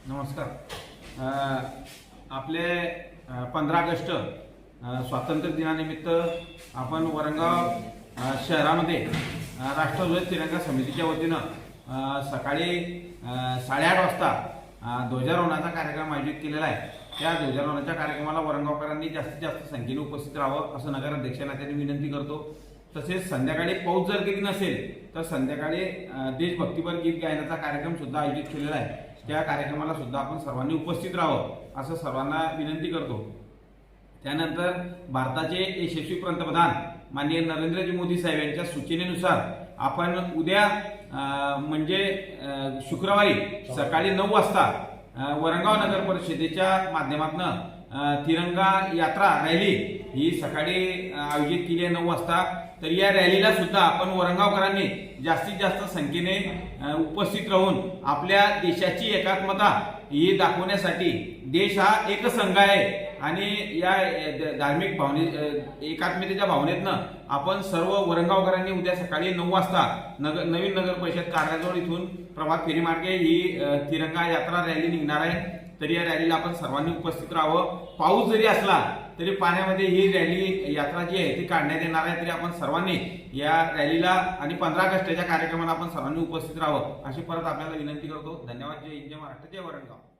नमस्कार. आपले 15 ऑगस्ट स्वातंत्र्य दिनानिमित्त आपण वरंगाव शहरामध्ये राष्ट्रध्वज तिरंगा समितीच्या वतीनं सकाळी 8:30 वाजता ध्वजारोहणाचा कार्यक्रम आयोजित केलेला आहे. त्या ध्वजारोहणाच्या कार्यक्रमाला वरंगावकरांनी जास्तीत जास्त संख्येने उपस्थित राहावं असं नगराध्यक्षांना त्यांनी विनंती करतो. तसेच संध्याकाळी पाऊस जर कधी नसेल तर संध्याकाळी देशभक्तीपर गीत गायनाचा कार्यक्रम सुद्धा आयोजित केलेला आहे. त्या कार्यक्रमाला सुद्धा आपण सर्वांनी उपस्थित राहावं असं सर्वांना विनंती करतो. त्यानंतर भारताचे यशस्वी पंतप्रधान माननीय नरेंद्रजी मोदी साहेब यांच्या सूचनेनुसार आपण उद्या म्हणजे शुक्रवारी सकाळी 9 वाजता वरंगाव नगर परिषदेच्या माध्यमातून तिरंगा यात्रा रॅली ही सकाळी आयोजित केली आहे 9 वाजता. तर या रॅलीला सुद्धा आपण वरंगावकरांनी जास्तीत जास्त संख्येने उपस्थित राहून आपल्या देशाची एकात्मता ही दाखवण्यासाठी देश हा एकसंघ आहे आणि या धार्मिक एकात्मतेच्या भावनेतनं आपण सर्व वरंगावकरांनी उद्या सकाळी 9 वाजता नवीन नगर परिषद कार्यालयाजवळ इथून प्रभात फेरीमार्गे ही तिरंगा यात्रा रॅली निघणार आहे. तर या रॅलीला आपण सर्वांनी उपस्थित राहावं. पाऊस जरी असला तरी पाण्यामध्ये ही रॅली यात्रा जी आहे ती काढण्यात येणार आहे. तरी आपण सर्वांनी या रॅलीला आणि 15 ऑगस्टच्या कार्यक्रमाला आपण सर्वांनी उपस्थित राहावं अशी परत आपल्याला विनंती करतो. धन्यवाद. जय हिंद, जय महाराष्ट्र, जय वरंगाव.